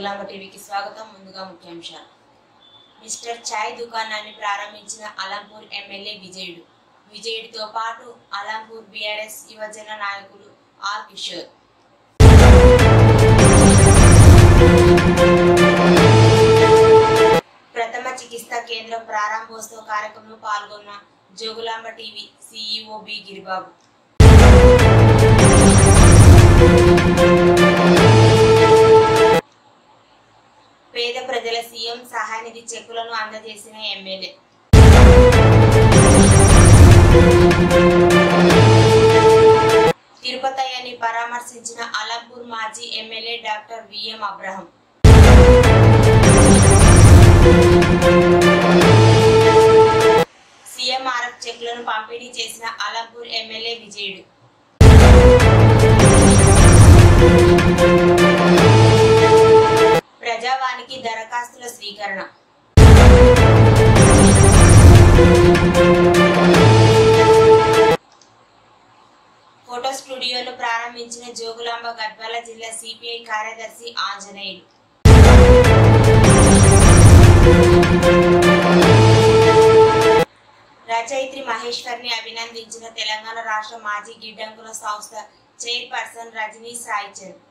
జోగులాంబ టీవీకి స్వాగతం. ముందుగా ముఖ్యాంశాలు. మిస్టర్ చాయ్ దుకాణాన్ని ప్రారంభించిన అలంపూర్ ఎమ్మెల్యే విజయుడితో పాటు అలంపూర్ బీఆర్ఎస్ యువజన నాయకులు ఆర్ కిషోర్. ప్రథమ చికిత్సా కేంద్రం ప్రారంభోత్సవ కార్యక్రమంలో పాల్గొన్న Jogulamba TV CEO B Giribabu. పేద ప్రజల సీఎం సహాయ నిధి చెక్కులను అందజేసిన ఎమ్మెల్యే. తిరుపతయ్యని పరామర్శించిన అలంపూర్ మాజీ MLA doctor VM Abraham. CMRF చెక్కులను పంపిణీ చేసిన అలంపూర్ ఎమ్మెల్యే విజయుడు. ప్రజావానికి దరఖాస్తుల స్వీకరణ. ఫోటో స్టూడియోను ప్రారంభించిన జోగులాంబ గద్వాల జిల్లా సిపిఐ కార్యదర్శి ఆంజనేయులు. రచయిత్రి మహేశ్వర్ని అభినందించిన తెలంగాణ రాష్ట్ర మాజీ గిడ్డంకుల సంస్థ చైర్పర్సన్ రజనీ సాయిచంద్.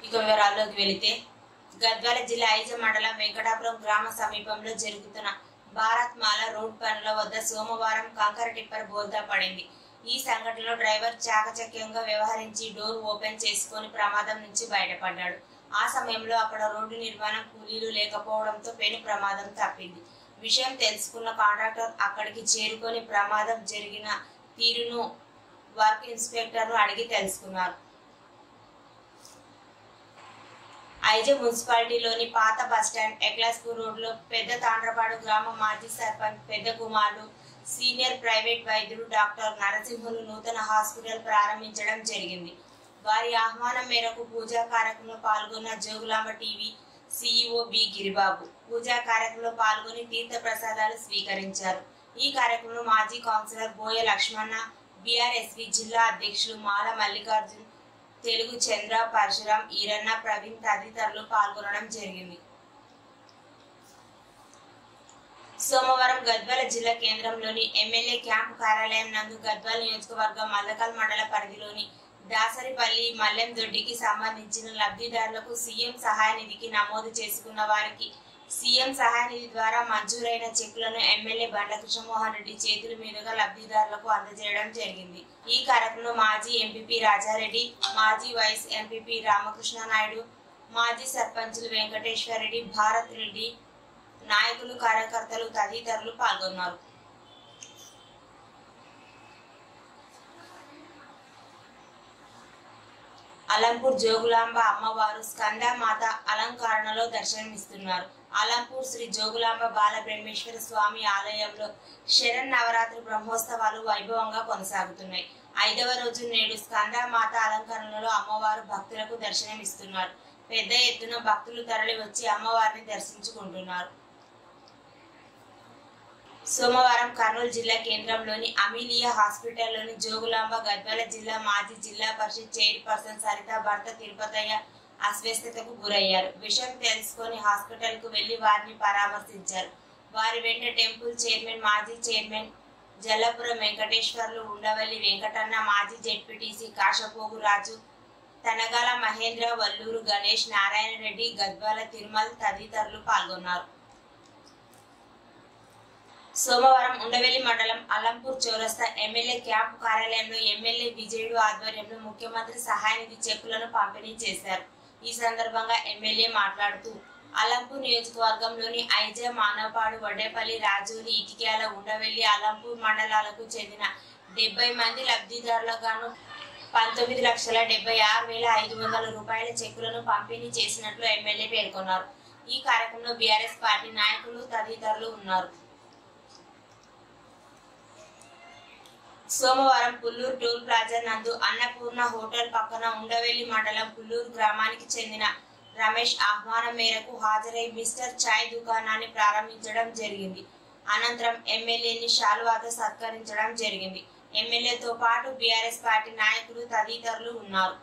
ఇక వివరాల్లోకి వెళితే, గద్వాల జిల్లా ఐజ మండలం వెంకటాపురం గ్రామ సమీపంలో జరుగుతున్న భారత్ మాల రోడ్ పనుల వద్ద సోమవారం కంకర టిప్పర్ బోల్తా పడింది. ఈ సంఘటనలో డ్రైవర్ చాకచక్యంగా వ్యవహరించి డోర్ ఓపెన్ చేసుకుని ప్రమాదం నుంచి బయటపడ్డాడు. ఆ సమయంలో అక్కడ రోడ్డు నిర్మాణం కూలీలు లేకపోవడంతో పెను ప్రమాదం తప్పింది. విషయం తెలుసుకున్న కాంట్రాక్టర్ అక్కడికి చేరుకొని ప్రమాదం జరిగిన తీరును వర్క్ ఇన్స్పెక్టర్ను అడిగి తెలుసుకున్నారు. ఐజ మున్సిపాలిటీలోని పాత బస్టాండ్ ఎక్లాస్పూర్ రోడ్లో పెద్ద తాండ్రపాడు గ్రామ మాజీ సర్పంచ్ పెద్ద కుమారుడు సీనియర్ ప్రైవేట్ వైద్యుడు డాక్టర్ నరసింహులు నూతన హాస్పిటల్ ప్రారంభించడం జరిగింది. వారి ఆహ్వానం మేరకు పూజా కార్యక్రమంలో పాల్గొన్న Jogulamba TV CEO B Giribabu పూజా కార్యక్రమంలో పాల్గొని తీర్థ ప్రసాదాలు స్వీకరించారు. ఈ కార్యక్రమంలో మాజీ కౌన్సిలర్ బోయ లక్ష్మణ, బీఆర్ఎస్వి జిల్లా అధ్యక్షులు మాల మల్లికార్జున్, తెలుగు చంద్ర, పరశురాం, ఈరన్న, ప్రవీణ్ తదితరులు పాల్గొనడం జరిగింది. సోమవారం గద్వాల జిల్లా కేంద్రంలోని ఎమ్మెల్యే క్యాంపు కార్యాలయం నందు గద్వాల నియోజకవర్గం మల్లకల్ మండల పరిధిలోని దాసరిపల్లి మల్లెందొడ్డికి సంబంధించిన లబ్ధిదారులకు సీఎం సహాయ నిధికి నమోదు చేసుకున్న వారికి సీఎం సహాయ నిధి ద్వారా మంజూరైన చెక్కులను ఎమ్మెల్యే బండ్ల కృష్ణమోహన్ రెడ్డి చేతుల మీదుగా లబ్ధిదారులకు అందజేయడం జరిగింది. ఈ కార్యక్రమంలో మాజీ ఎంపీపీ రాజారెడ్డి, మాజీ వైస్ ఎంపీపీ రామకృష్ణ నాయుడు, మాజీ సర్పంచులు వెంకటేశ్వర రెడ్డి, భారత్ రెడ్డి, నాయకులు, కార్యకర్తలు తదితరులు పాల్గొన్నారు. అలంపూర్ జోగులాంబ అమ్మవారు స్కందమాత అలంకరణలో దర్శనమిస్తున్నారు. అలంపూర్ శ్రీ జోగులాంబ బాలబ్రహ్మేశ్వర స్వామి ఆలయంలో శరన్నవరాత్రి బ్రహ్మోత్సవాలు వైభవంగా కొనసాగుతున్నాయి. 5వ రోజు నేడు స్కందమాత అలంకరణలో అమ్మవారు భక్తులకు దర్శనమిస్తున్నారు. పెద్ద ఎత్తున భక్తులు తరలి వచ్చి అమ్మవారిని దర్శించుకుంటున్నారు. సోమవారం కర్నూలు జిల్లా కేంద్రంలోని అమీలియా హాస్పిటల్లోని జోగులాంబ గద్వాల జిల్లా మాజీ జిల్లా పరిషత్ చైర్పర్సన్ సరిత భర్త తిరుపతయ్య అస్వస్థతకు గురయ్యారు. విషయం తెలుసుకొని హాస్పిటల్ కు వెళ్లి వారిని పరామర్శించారు. వారి వెంట టెంపుల్ చైర్మన్, మాజీ చైర్మన్ జల్లపురం వెంకటేశ్వర్లు, ఉండవల్లి వెంకటన్న, మాజీ జెడ్పీటీసీ కాశపోగు రాజు, తనగాల మహేంద్ర, వల్లూరు గణేష్, నారాయణ రెడ్డి, గద్వాల తిరుమల్ తదితరులు పాల్గొన్నారు. సోమవారం ఉండవెల్లి మండలం అలంపూర్ చౌరస్తా ఎమ్మెల్యే క్యాంపు కార్యాలయంలో ఎమ్మెల్యే విజయుడు ఆధ్వర్యంలో ముఖ్యమంత్రి సహాయ నిధి చెక్కులను పంపిణీ చేశారు. ఈ సందర్భంగా ఎమ్మెల్యే మాట్లాడుతూ అలంపూర్ నియోజకవర్గంలోని ఐజ, మానవపాడు, వడ్డేపల్లి, రాజోలి, ఇటిక్యాల, ఉండవెల్లి, అలంపూర్ మండలాలకు చెందిన 70 మంది లబ్ధిదారులకు గాను 19,76,500 రూపాయల చెక్కులను పంపిణీ చేసినట్లు ఎమ్మెల్యే పేర్కొన్నారు. ఈ కార్యక్రమంలో బీఆర్ఎస్ పార్టీ నాయకులు తదితరులు ఉన్నారు. సోమవారం పుల్లూరు టోల్ ప్లాజా నందు అన్నపూర్ణ హోటల్ పక్కన ఉండవెల్లి మండలం పుల్లూరు గ్రామానికి చెందిన రమేష్ ఆహ్వానం మేరకు హాజరై మిస్టర్ చాయ్ దుకాణాన్ని ప్రారంభించడం జరిగింది. అనంతరం ఎమ్మెల్యేని శాలువాతో సత్కరించడం జరిగింది. ఎమ్మెల్యేతో పాటు బీఆర్ఎస్ పార్టీ నాయకులు తదితరులు ఉన్నారు.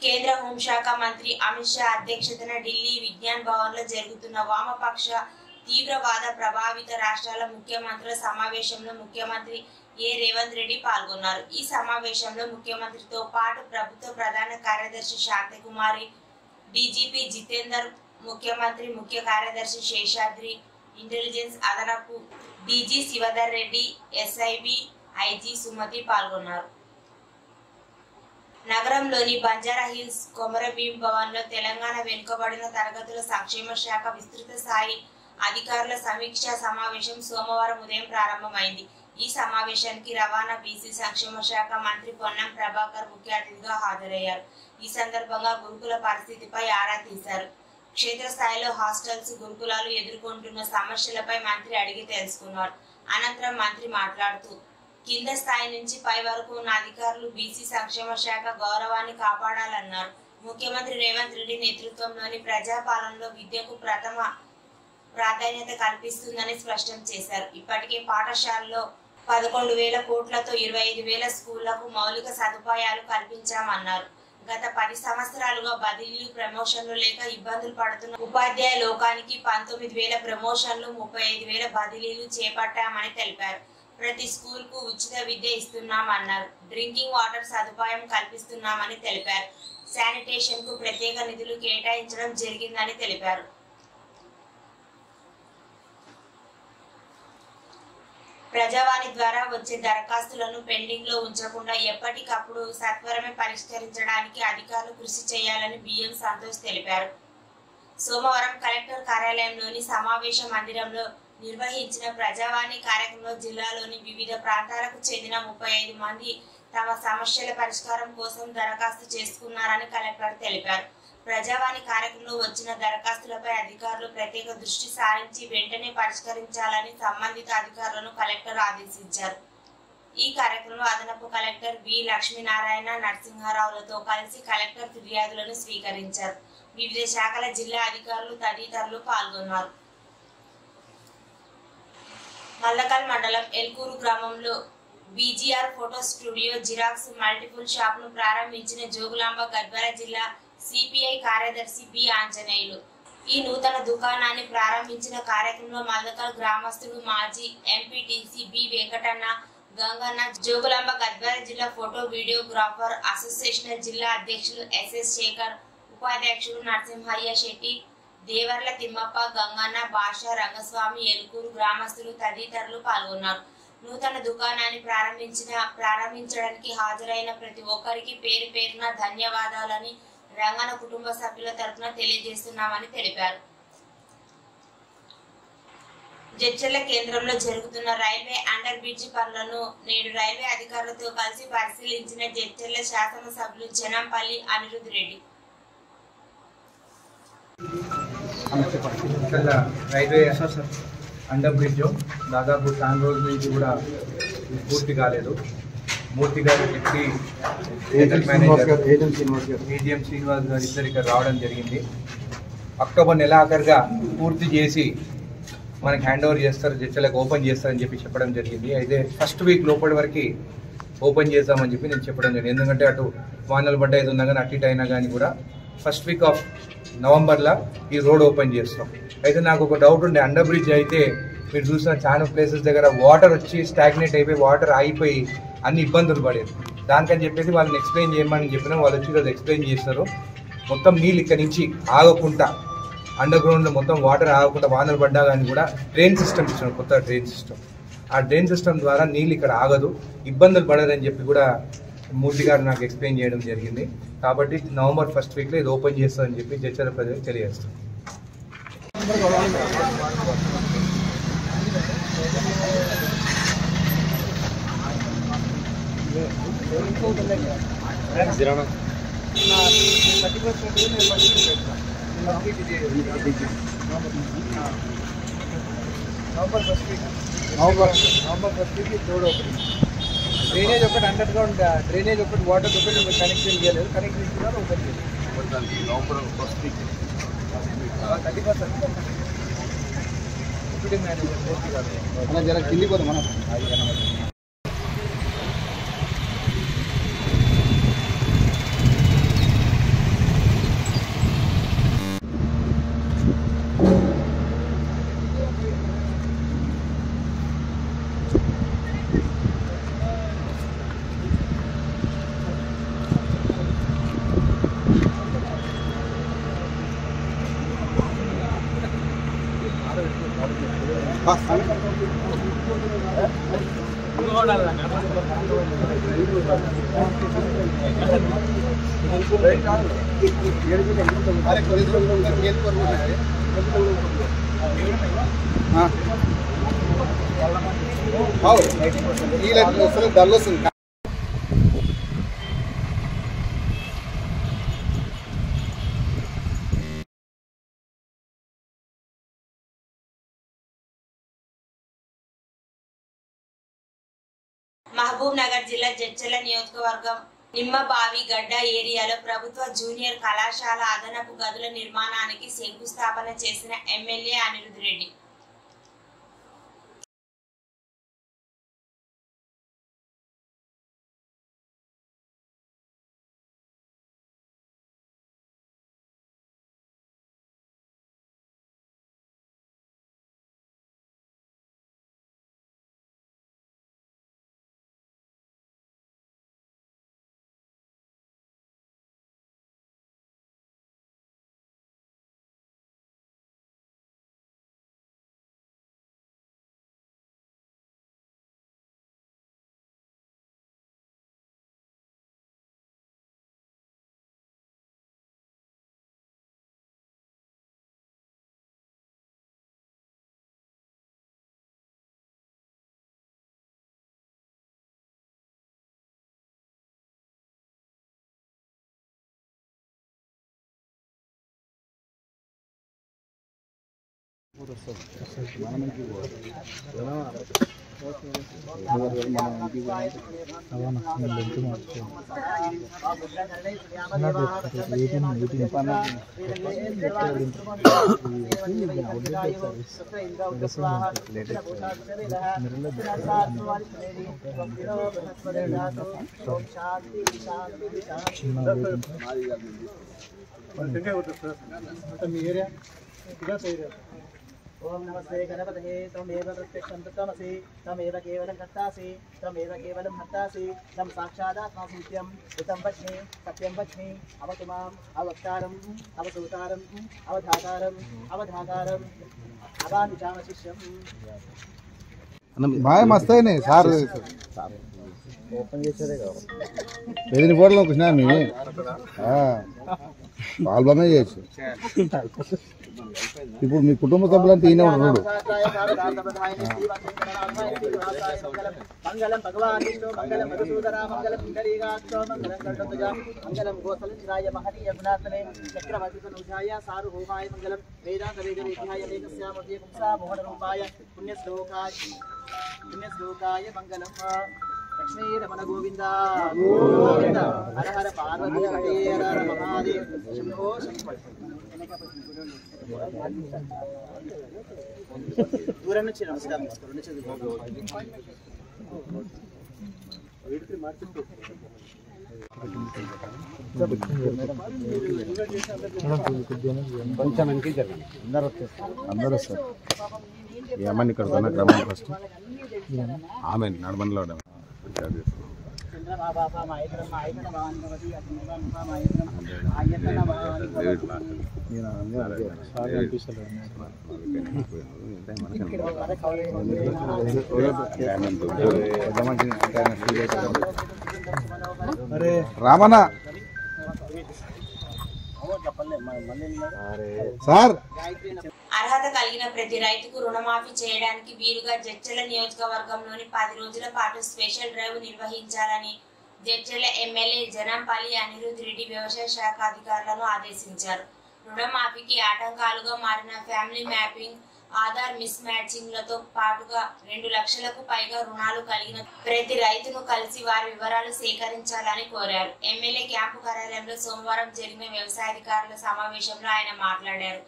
కేంద్ర హోంశాఖ మంత్రి అమిత్ షా అధ్యక్షతన ఢిల్లీ విజ్ఞాన్ భవన్ లో జరుగుతున్న వామపక్ష తీవ్రవాద ప్రభావిత రాష్ట్రాల ముఖ్యమంత్రుల సమావేశంలో ముఖ్యమంత్రి ఏ రేవంత్ రెడ్డి పాల్గొన్నారు. ఈ సమావేశంలో ముఖ్యమంత్రితో పాటు ప్రభుత్వ ప్రధాన కార్యదర్శి శాంతకుమారి, డీజీపీ జితేందర్, ముఖ్యమంత్రి ముఖ్య కార్యదర్శి శేషాద్రి, ఇంటెలిజెన్స్ అదనపు DG Shivadhar Reddy, SIB IG Sumathi పాల్గొన్నారు. నగరంలోని బంజారా హిల్స్ కొమరభీం భవన్ లో తెలంగాణ వెనుకబడిన తరగతుల సంక్షేమ శాఖ విస్తృత స్థాయి అధికారుల సమీక్షా సమావేశం సోమవారం ఉదయం ప్రారంభమైంది. ఈ సమావేశానికి రవాణా, బీసీ సంక్షేమ శాఖ మంత్రి పొన్నం ప్రభాకర్ ముఖ్య అతిథిగా హాజరయ్యారు. ఈ సందర్భంగా గురుకుల పరిస్థితిపై ఆరా తీశారు. క్షేత్రస్థాయిలో హాస్టల్స్, గురుకులాలు ఎదుర్కొంటున్న సమస్యలపై మంత్రి అడిగి తెలుసుకున్నారు. అనంతరం మంత్రి మాట్లాడుతూ కింద స్థాయి నుంచి పై వరకు ఉన్న అధికారులు బీసీ సంక్షేమ శాఖ గౌరవాన్ని కాపాడాలన్నారు. ముఖ్యమంత్రి రేవంత్ రెడ్డి నేతృత్వంలోని ప్రజాపాలనలో విద్యకు ప్రథమ ప్రాధాన్యత కల్పిస్తుందని స్పష్టం చేశారు. ఇప్పటికే పాఠశాలలో 11,000 కోట్లతో 25,000 స్కూళ్లకు మౌలిక సదుపాయాలు కల్పించామన్నారు. గత 10 సంవత్సరాలుగా బదిలీలు, ప్రమోషన్లు లేక ఇబ్బందులు పడుతున్న ఉపాధ్యాయ లోకానికి 19,000 ప్రమోషన్లు, 35,000 బదిలీలు చేపట్టామని తెలిపారు. ప్రతి స్కూల్ కు ఉచిత విద్య ఇస్తున్నామన్నారు. డ్రింకింగ్ వాటర్ సదుపాయం కల్పిస్తున్నామని తెలిపారు. శానిటేషన్ కు ప్రత్యేక నిధులు కేటాయించడం జరిగిందని తెలిపారు. ప్రజావాణి ద్వారా వచ్చే దరఖాస్తులను పెండింగ్ లో ఉంచకుండా ఎప్పటికప్పుడు సత్వరమే పరిష్కరించడానికి అధికారులు కృషి చేయాలని బిఎం సంతోష్ తెలిపారు. సోమవారం కలెక్టర్ కార్యాలయంలోని సమావేశ మందిరంలో నిర్వహించిన ప్రజావాణి కార్యక్రమంలో జిల్లాలోని వివిధ ప్రాంతాలకు చెందిన 35 మంది తమ సమస్యల పరిష్కారం కోసం దరఖాస్తు చేసుకున్నారని కలెక్టర్ తెలిపారు. ప్రజావాణి కార్యక్రమంలో వచ్చిన దరఖాస్తులపై అధికారులు ప్రత్యేక దృష్టి సారించి వెంటనే పరిష్కరించాలని సంబంధిత అధికారులను కలెక్టర్ ఆదేశించారు. ఈ కార్యక్రమంలో అదనపు కలెక్టర్ వి లక్ష్మీనారాయణ, నరసింహారావులతో కలిసి కలెక్టర్ ఫిర్యాదులను స్వీకరించారు. వివిధ శాఖల జిల్లా అధికారులు తదితరులు పాల్గొన్నారు. మల్లకల్ మండలం ఎల్కూరు గ్రామంలో BGR photo studio, xerox, multiple shop ను ప్రారంభించిన జోగులాంబ గద్వాల జిల్లా సిపిఐ కార్యదర్శి బి ఆంజనేయులు. ఈ నూతన దుకాణాన్ని ప్రారంభించిన కార్యక్రమంలో మల్లకల్ గ్రామస్తులు, మాజీ ఎంపీటీసీ బి వెంకటన్న, గంగన్న, జోగులాంబ గద్వాల జిల్లా ఫోటో వీడియోగ్రాఫర్ అసోసియేషన్ జిల్లా అధ్యక్షులు ఎస్ఎస్ శేఖర్, ఉపాధ్యక్షులు నరసింహయ్య శెట్టి, దేవర్ల తిమ్మప్ప, గంగన్న, భాష, రంగస్వామి, ఎలుకూరు గ్రామస్తులు తదితరులు పాల్గొన్నారు. నూతన దుకాణాన్ని ప్రారంభించడానికి హాజరైన ప్రతి ఒక్కరికి పేరు పేరున ధన్యవాదాలని రంగన్న కుటుంబ సభ్యుల తరఫున తెలియజేస్తున్నామని తెలిపారు. జడ్చర్ల కేంద్రంలో జరుగుతున్న రైల్వే అండర్ బ్రిడ్జి పనులను నేడు రైల్వే అధికారులతో కలిసి పరిశీలించిన జడ్చర్ల శాసనసభ్యులు Janampalli Anirudh Reddy. Railway under bridge దాదాపు చాలా రోజుల నుంచి కూడా పూర్తి కాలేదు. మూర్తి గారు డిప్యూటీ మేనేజర్ ఏజిఎం శ్రీనివాస్ గారు ఇద్దరు ఇక్కడ రావడం జరిగింది. అక్టోబర్ నెలాఖరుగా పూర్తి చేసి మనకి హ్యాండ్ ఓవర్ చేస్తారు, జడ్చర్లకు ఓపెన్ చేస్తారని చెప్పి చెప్పడం జరిగింది. అయితే ఫస్ట్ వీక్ లోపలి వరకు ఓపెన్ చేద్దామని చెప్పి నేను చెప్పడం జరిగింది. ఎందుకంటే అటు వానలు పడ్డ ఇది ఉన్నా కానీ అటు ఇటు అయినా కానీ కూడా ఫస్ట్ వీక్ ఆఫ్ నవంబర్లో ఈ రోడ్ ఓపెన్ చేస్తాం. అయితే నాకు ఒక డౌట్ ఉండే, అండర్ బ్రిడ్జ్ అయితే మీరు చూసిన చాలా ప్లేసెస్ దగ్గర వాటర్ వచ్చి స్టాగ్నేట్ అయిపోయి వాటర్ ఆగిపోయి అన్ని ఇబ్బందులు పడేది. దానికని చెప్పేసి వాళ్ళని ఎక్స్ప్లెయిన్ చేయమని చెప్పినా వాళ్ళు వచ్చి ఈరోజు ఎక్స్ప్లెయిన్ చేస్తారు. మొత్తం నీళ్ళు ఇక్కడ నుంచి ఆగకుండా అండర్ గ్రౌండ్లో మొత్తం వాటర్ ఆగకుండా వానలు పడ్డా కానీ కూడా డ్రైన్ సిస్టమ్ ఇచ్చారు, కొత్త డ్రైన్ సిస్టమ్. ఆ డ్రైన్ సిస్టమ్ ద్వారా నీళ్ళు ఇక్కడ ఆగదు, ఇబ్బందులు పడదని చెప్పి కూడా మూర్తి గారు నాకు ఎక్స్ప్లెయిన్ చేయడం జరిగింది. కాబట్టి నవంబర్ ఫస్ట్ వీక్లో ఇది ఓపెన్ చేస్తామని చెప్పి జడ్చర్ల ప్రజలకు తెలియజేస్తాం. November first week road opening. Drainage ఒకటి అండర్ గ్రౌండ్ డ్రైనేజ్ ఒకటి వాటర్ ఒకటి కనెక్షన్ చేయలేదు, కనెక్షన్ ఇస్తున్నారు, ఓపెన్ చేయాలి. November first week 31 deputy manager పూర్తి కాదు అలా జర కిందికి పోతాం మనం. ఈ లైట్ వస్తుంది డల్ వస్తుంది. మహబూబ్ నగర్ జిల్లా జడ్చర్ల నియోజకవర్గం నిమ్మబావి గడ్డ ఏరియాలో ప్రభుత్వ జూనియర్ కళాశాల అదనపు గదుల నిర్మాణానికి శంకుస్థాపన చేసిన ఎమ్మెల్యే అనిరుద్ రెడ్డి. ओम नमस्ते गणपतये त्वमेव प्रत्यक्षं तत्त्वमसि त्वमेव केवलं कर्तासि त्वमेव केवलं हर्तासि तं साक्षादात्मासूत्यं ऋतं वच्मि सत्यं वच्मि अवतु माम् अवक्तारम् अवसूतारम् अवधातारम् अवधातारम् अवानिचामशिष्यम् బాగా మస్తు అయినాయి సార్. ఓపెన్ చేసేదే కావాలి. ఎదిరి ఫోటోలో కృష్ణ మీ ఆల్బమే చేయొచ్చు. ఇప్పుడు మీ కుటుంబ సభ్యులంతా ఈయన ఉన్నాడు. మంగళం భగవాన్ విష్ణు మంగళం మధుసూదన మంగళం పుండరీకాక్షో మంగళం గరుడధ్వజ మంగళం గోసలంజనాయ మహనీయ గుణాత్మనే చక్రవర్తి తనూజాయ సార్వభౌమాయ మంగళం వేదాంత వేదరేఖ్యాయ వేదస్యామృతే పుంసా మోహన రూపాయ పుణ్యశ్లోకాయ మంగళం. లక్ష్మీ రమణ గోవింద గోవింద హర హర పార్వతీ హరే హర హర మహాదేవ్ శంభో శంభో. దూరం నుంచి నమస్కారం కొంచెం వెనక్కి జరగండి. అందరూ వస్తారు. ఏమని ఇక్కడ ఉన్న గ్రామం ఫస్ట్ ఆమె నడమనిలో రామన్న సార్. అర్హత కలిగిన ప్రతి రైతుకు రుణమాఫీ చేయడానికి వీలుగా జడ్చర్ల నియోజకవర్గంలోని 10 రోజుల పాటు స్పెషల్ డ్రైవ్ నిర్వహించాలని జడ్చర్ల ఎమ్మెల్యే జనంపల్లి అనిరుద్ రెడ్డి వ్యవసాయ శాఖ అధికారులను ఆదేశించారు. రుణమాఫీకి ఆటంకాలుగా మారిన ఫ్యామిలీ మ్యాపింగ్, ఆధార్ మిస్ మ్యాచింగ్లతో పాటుగా 2 లక్షలకు పైగా రుణాలు కలిగిన ప్రతి రైతును కలిసి వారి వివరాలు సేకరించాలని కోరారు. ఎమ్మెల్యే క్యాంపు కార్యాలయంలో సోమవారం జరిగిన వ్యవసాయాధికారుల సమావేశంలో ఆయన మాట్లాడారు.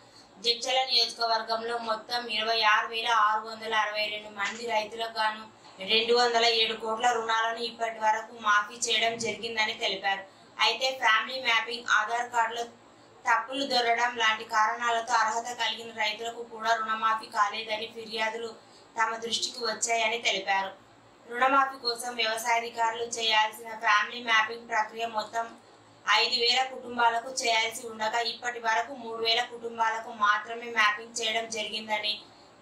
జడ్చల నియోజకవర్గంలో మొత్తం 26,662 మంది రైతులకు గాను 207 కోట్ల రుణాలను ఇప్పటి వరకు మాఫీ చేయడం జరిగిందని తెలిపారు. అయితే ఫ్యామిలీ మ్యాపింగ్, ఆధార్ కార్డులో తప్పులు దొరకడం లాంటి కారణాలతో అర్హత కలిగిన రైతులకు కూడా రుణమాఫీ కాలేదని ఫిర్యాదులు తమ దృష్టికి వచ్చాయని తెలిపారు. రుణమాఫీ కోసం వ్యవసాయాధికారులు చేయాల్సిన ఫ్యామిలీ మ్యాపింగ్ ప్రక్రియ మొత్తం 5,000 కుటుంబాలకు చేయాల్సి ఉండగా ఇప్పటి వరకు 3,000 కుటుంబాలకు మాత్రమే మ్యాపింగ్ చేయడం జరిగిందని,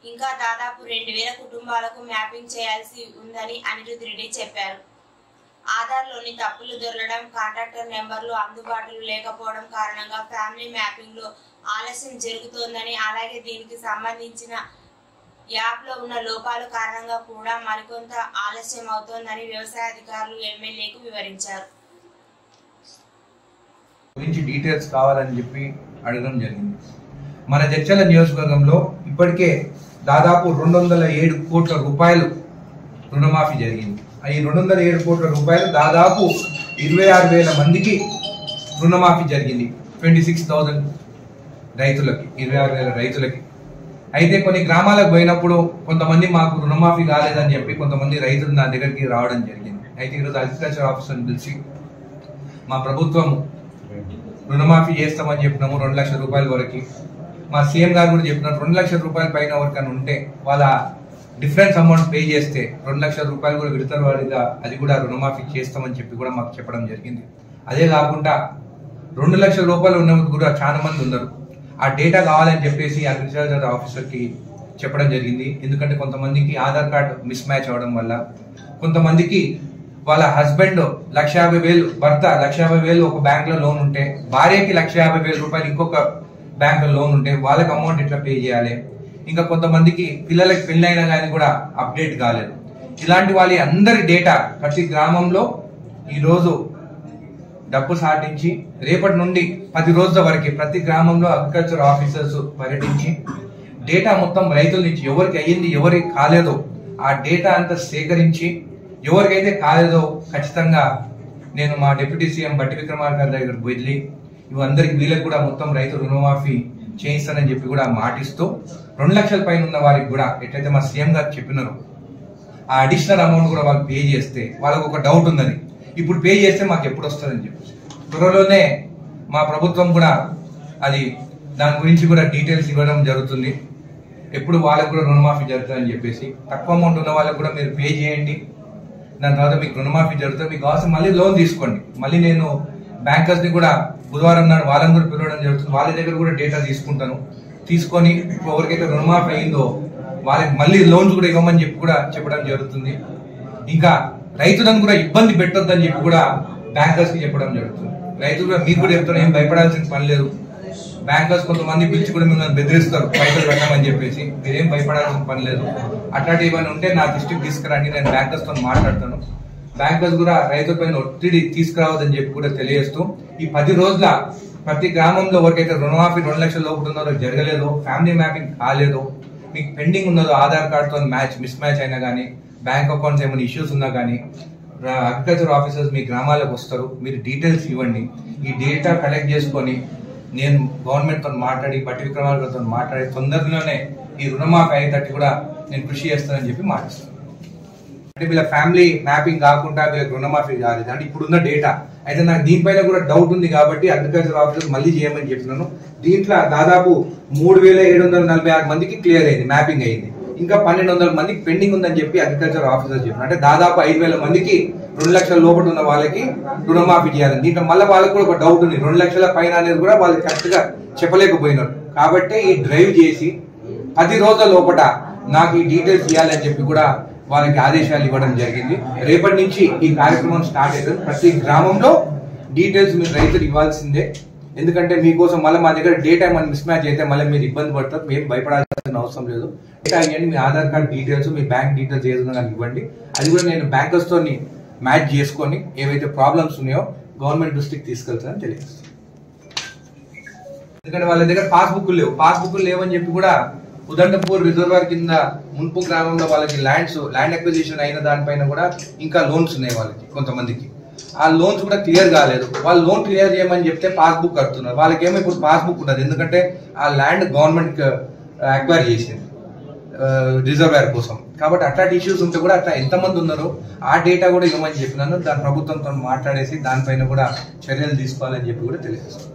ఇంకా దాదాపు 2,000 కుటుంబాలకు మ్యాపింగ్ చేయాల్సి ఉందని అనిరుద్ రెడ్డి చెప్పారు. ఆధార్లోని తప్పులు దొరకడం, కాంట్రాక్టర్ నెంబర్లు అందుబాటులో లేకపోవడం కారణంగా ఫ్యామిలీ మ్యాపింగ్ లో ఆలస్యం జరుగుతోందని, అలాగే దీనికి సంబంధించిన యాప్లో ఉన్న లోపాల కారణంగా కూడా మరికొంత ఆలస్యం అవుతోందని వ్యవసాయ అధికారులు ఎమ్మెల్యేకు వివరించారు. గురించి డీటెయిల్స్ కావాలని చెప్పి అడగడం జరిగింది. మన జడ్చల నియోజకవర్గంలో ఇప్పటికే దాదాపు 207 కోట్ల రూపాయలు రుణమాఫీ జరిగింది. ఈ 207 కోట్ల రూపాయలు దాదాపు 26,000 మందికి రుణమాఫీ జరిగింది. 26,000 రైతులకి, 26,000 రైతులకి. అయితే కొన్ని గ్రామాలకు పోయినప్పుడు కొంతమంది మాకు రుణమాఫీ కాలేదని చెప్పి కొంతమంది రైతులు నా దగ్గరికి రావడం జరిగింది. అయితే ఈరోజు అగ్రికల్చర్ ఆఫీసర్ని పిలిచి మా ప్రభుత్వం రుణమాఫీ చేస్తామని చెప్పినాము 2 లక్షల రూపాయల వరకు. మా సీఎం గారు కూడా చెప్పినారు 2 లక్షల రూపాయల పైన ఎవరికైనా ఉంటే వాళ్ళ డిఫరెన్స్ అమౌంట్ పే చేస్తే 2 లక్షల రూపాయలు కూడా విడతల వారీగా అది కూడా రుణమాఫీ చేస్తామని చెప్పి కూడా మాకు చెప్పడం జరిగింది. అదే కాకుండా 2 లక్షల రూపాయలు ఉన్న కూడా చాలా మంది ఉన్నారు. ఆ డేటా కావాలని చెప్పేసి అగ్రికల్చర్ ఆఫీసర్కి చెప్పడం జరిగింది. ఎందుకంటే కొంతమందికి ఆధార్ కార్డు మిస్ మ్యాచ్ అవడం వల్ల, కొంతమందికి వాళ్ళ హస్బెండ్ 1,50,000, భర్త 1,50,000 ఒక బ్యాంక్ లో లోన్ ఉంటే, భార్యకి 1,50,000 రూపాయలు ఇంకొక బ్యాంక్ లో లోన్ ఉంటే వాళ్ళకి అమౌంట్ ఎట్లా పే చేయాలి, ఇంకా కొంతమందికి పిల్లలకి పెళ్ళైనా కానీ కూడా అప్డేట్ కాలేదు. ఇలాంటి వాళ్ళ అందరి డేటా ప్రతి గ్రామంలో ఈరోజు డబ్బు సాటించి రేపటి నుండి 10 రోజుల వరకు ప్రతి గ్రామంలో అగ్రికల్చర్ ఆఫీసర్స్ పర్యటించి డేటా మొత్తం రైతుల నుంచి ఎవరికి అయ్యింది ఎవరికి కాలేదో ఆ డేటా అంతా సేకరించి ఎవరికైతే కాలేదో ఖచ్చితంగా నేను మా డిప్యూటీ సీఎం బట్టి విక్రమార్క గారి దగ్గర వెళ్ళి ఇవందరికి వీళ్ళకి కూడా మొత్తం రైతు రుణమాఫీ చేయిస్తానని చెప్పి కూడా మాటిస్తూ 2 లక్షల పైన ఉన్న వారికి కూడా ఎట్లయితే మా సీఎం గారు చెప్పినారో ఆ అడిషనల్ అమౌంట్ కూడా వాళ్ళు పే చేస్తే వాళ్ళకు ఒక డౌట్ ఉన్నది, ఇప్పుడు పే చేస్తే మాకు ఎప్పుడు వస్తుందని చెప్పి త్వరలోనే మా ప్రభుత్వం కూడా అది దాని గురించి కూడా డీటెయిల్స్ ఇవ్వడం జరుగుతుంది. ఎప్పుడు వాళ్ళకు కూడా రుణమాఫీ జరుగుతుందని చెప్పేసి తక్కువ అమౌంట్ ఉన్న వాళ్ళకు కూడా మీరు పే చేయండి, దాని తర్వాత మీకు రుణమాఫీ జరుగుతుంది. మీకు కావాల్సిన మళ్ళీ లోన్ తీసుకోండి. మళ్ళీ నేను బ్యాంకర్స్ ని కూడా బుధవారం నాడు వాళ్ళని కూడా పిలవడం జరుగుతుంది. వాళ్ళ దగ్గర కూడా డేటా తీసుకుంటాను. తీసుకొని ఎవరికైతే రుణమాఫీ అయిందో వాళ్ళకి మళ్ళీ లోన్స్ కూడా ఇవ్వమని చెప్పి కూడా చెప్పడం జరుగుతుంది. ఇంకా రైతులను కూడా ఇబ్బంది పెట్టొద్దని చెప్పి కూడా బ్యాంకర్స్ కి చెప్పడం జరుగుతుంది. రైతులు కూడా మీకు కూడా చెప్తున్నా, ఏం భయపడాల్సిన పని లేదు. బ్యాంకర్స్ కొంతమంది పిలిచి కూడా మిమ్మల్ని బెదిరిస్తారు పైసలు పెట్టమని చెప్పేసి, మీరేం భయపడాల్సిన పని లేదు. అట్లాంటి ఏమైనా ఉంటే నా దృష్టికి తీసుకురండి, నేను బ్యాంకర్స్ తో మాట్లాడతాను. బ్యాంకర్స్ కూడా రైతుల పైన ఒత్తిడి తీసుకురావద్దని చెప్పి కూడా తెలియజేస్తూ ఈ 10 రోజుల ప్రతి గ్రామంలో ఎవరికైతే రుణమాఫీ 2 లక్షల లోపు ఉన్నదో జరగలేదో, ఫ్యామిలీ మ్యాపింగ్ కాలేదో, మీకు పెండింగ్ ఉన్నదో ఆధార్ కార్డుతో మిస్ మ్యాచ్ అయినా కానీ, బ్యాంక్ అకౌంట్స్ ఏమైనా ఇష్యూస్ ఉన్నా కానీ అగ్రికల్చర్ ఆఫీసర్స్ మీ గ్రామాలకు వస్తారు. మీరు డీటెయిల్స్ ఇవ్వండి. ఈ డేటా కలెక్ట్ చేసుకొని నేను గవర్నమెంట్ తో మాట్లాడి బట్టి విక్రమార్కతో మాట్లాడి తొందరలోనే ఈ రుణమాఫీ అయ్యేటట్టు కూడా నేను కృషి చేస్తానని చెప్పి మాట్లాడుతాను. అంటే వీళ్ళ ఫ్యామిలీ మ్యాపింగ్ కాకుండా వీళ్ళకి రుణమాఫీ కాలేదు అంటే ఇప్పుడున్న డేటా. అయితే నాకు దీనిపైన కూడా డౌట్ ఉంది కాబట్టి అగ్రికల్చర్ ఆఫీసర్ మళ్ళీ చేయమని చెప్తున్నాను. దీంట్లో దాదాపు 3,746 మందికి క్లియర్ అయింది, మ్యాపింగ్ అయింది. ఇంకా 1,200 మందికి పెండింగ్ ఉందని చెప్పి అగ్రికల్చర్ ఆఫీసర్ చెప్పిన. అంటే దాదాపు 5,000 మందికి 2 లక్షల లోపల ఉన్న వాళ్ళకి రుణమాఫీ చేయాలి. దీంట్లో మళ్ళీ వాళ్ళకి కూడా ఒక డౌట్ ఉంది, 2 లక్షల పైన అనేది కూడా వాళ్ళు కరెక్ట్ గా చెప్పలేకపోయినారు. కాబట్టి ఈ డ్రైవ్ చేసి 10 రోజుల లోపల నాకు ఈ డీటెయిల్స్ ఇవ్వాలని చెప్పి కూడా వాళ్ళకి ఆదేశాలు ఇవ్వడం జరిగింది. రేపటి నుంచి ఈ కార్యక్రమం స్టార్ట్ అవుతుంది. ప్రతి గ్రామంలో డీటెయిల్స్ మీరు రైతులు ఇవ్వాల్సిందే. ఎందుకంటే మీకోసం మళ్ళీ మా దగ్గర డేటా ఏమైనా మిస్ మ్యాచ్ అయితే మళ్ళీ మీరు ఇబ్బంది పడతారు. మేము భయపడాల్సిన అవసరం లేదు. డేటా ఇవ్వండి, మీ ఆధార్ కార్డ్ డీటెయిల్స్, మీ బ్యాంక్ డీటెయిల్స్ ఏదైనా నాకు ఇవ్వండి. అది కూడా నేను బ్యాంకర్స్ తో మ్యాచ్ చేసుకొని ఏవైతే ప్రాబ్లమ్స్ ఉన్నాయో గవర్నమెంట్ దృష్టికి తీసుకెళ్తానని తెలియజేస్తాను. ఎందుకంటే వాళ్ళ దగ్గర పాస్బుక్లు లేవని చెప్పి కూడా ఉదండపూర్ రిజర్వాయర్ కింద మున్పు గ్రామంలో వాళ్ళకి ల్యాండ్ అక్విజిషన్ అయిన దానిపైన కూడా ఇంకా లోన్స్ ఉన్నాయి వాళ్ళకి కొంతమందికి. ఆ లోన్స్ కూడా క్లియర్ కాలేదు. వాళ్ళు లోన్ క్లియర్ చేయమని చెప్తే పాస్బుక్ కడుతున్నారు. వాళ్ళకేమో ఇప్పుడు పాస్బుక్ ఉండదు, ఎందుకంటే ఆ ల్యాండ్ గవర్నమెంట్ అక్వైర్ చేసింది రిజర్వేర్ కోసం. కాబట్టి అట్లాంటి ఇష్యూస్ ఉంటే కూడా అట్లా ఎంతమంది ఉన్నారో ఆ డేటా కూడా ఇవ్వమని చెప్పినాను. దాని ప్రభుత్వంతో మాట్లాడేసి దానిపైన కూడా చర్యలు తీసుకోవాలని చెప్పి కూడా తెలియజేస్తాను.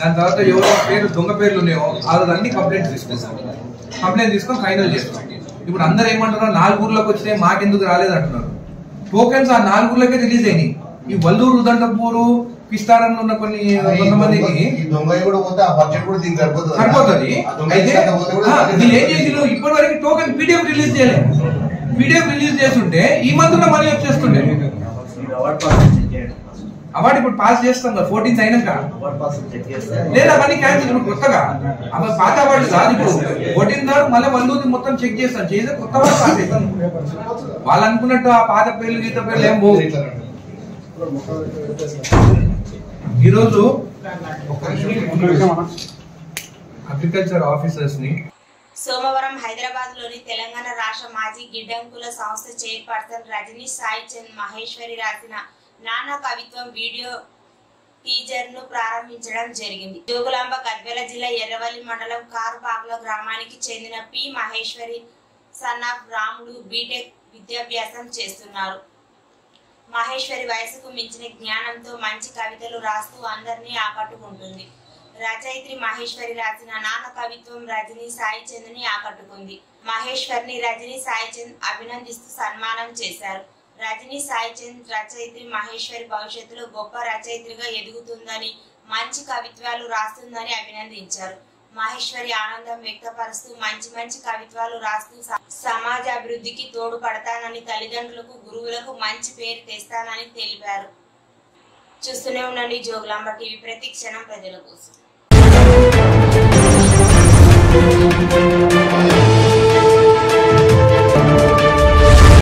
దాని తర్వాత ఎవరో పేరు దొంగ పేర్లు ఉన్నాయో అన్ని కంప్లైంట్ తీసుకొని ఫైనల్ చేస్తాం. ఇప్పుడు అందరూ ఏమంటారో 4 ఊర్లోకి వచ్చినాయి మాకెందుకు రాలేదు అంటున్నారు. టోకెన్స్ ఆ 4 ఊర్లకే రిలీజ్ అయినాయి. ఈ వల్లూరు, దండపూరు, పిస్తారంలో ఉన్న కొంతమందికి సరిపోతుంది. అయితే ఏం చేసి ఇప్పటి వరకు టోకెన్ పీడిఎఫ్ రిలీజ్ చేయలేదు. పీడిఎఫ్ రిలీజ్ చేస్తుంటే ఈ మంత్ కూడా మళ్ళీ వచ్చేస్తుండే. అవార్డు ఇప్పుడు పాస్ చేస్తాం కదా 14th అయినాక, లేదా అవన్నీ క్యాన్సిల్. ఇప్పుడు కొత్తగా అవి పాత అవార్డు కాదు. ఇప్పుడు 14th నాడు మళ్ళీ 1 మొత్తం చెక్ చేస్తాం, చేస్తే కొత్త అవార్డు పాస్ చేస్తాం. వాళ్ళు అనుకున్నట్టు ఆ పాత పేర్లు గీత పేర్లు ఏం పోవు. ఈరోజు అగ్రికల్చర్ ఆఫీసర్స్ ని సోమవారం హైదరాబాద్ లోని తెలంగాణ రాష్ట్ర మాజీ గిడ్డంకుల సంస్థ చైర్పర్సన్ రజనీ సాయి చంద్ మహేశ్వరి రాసిన నానా కవిత్వం వీడియో టీజర్ ను ప్రారంభించడం జరిగింది. జోగులాంబ గద్వాల జిల్లా ఎర్రవల్లి మండలం కారుపాకుల గ్రామానికి చెందిన పి మహేశ్వరి సన్ ఆఫ్ రాముడు బీటెక్ విద్యాభ్యాసం చేస్తున్నారు. మహేశ్వరి వయసుకు మించిన జ్ఞానంతో మంచి కవితలు రాస్తూ అందరినీ ఆకట్టుకుంటుంది. రచయిత్రి మహేశ్వరి రాసిన నాన్న కవిత్వం రజనీ సాయి చంద్ ని ఆకట్టుకుంది. మహేశ్వరిని రజనీ సాయి చంద్ అభినందిస్తూ సన్మానం చేశారు. రజనీ సాయి చంద్ రచయిత్రి మహేశ్వరి భవిష్యత్తులో గొప్ప రచయిత్రిగా ఎదుగుతుందని, మంచి కవిత్వాలు రాస్తుందని అభినందించారు. మహేశ్వరి ఆనందం వ్యక్తపరుస్తూ మంచి కవిత్వాలు రాస్తూ సమాజ అభివృద్ధికి తోడ్పడతానని, తల్లిదండ్రులకు గురువులకు మంచి పేరు తెస్తానని తెలిపారు. చూస్తూనే ఉండండి జోగులాంబ టీవీ, ప్రతి క్షణం ప్రజల కోసం.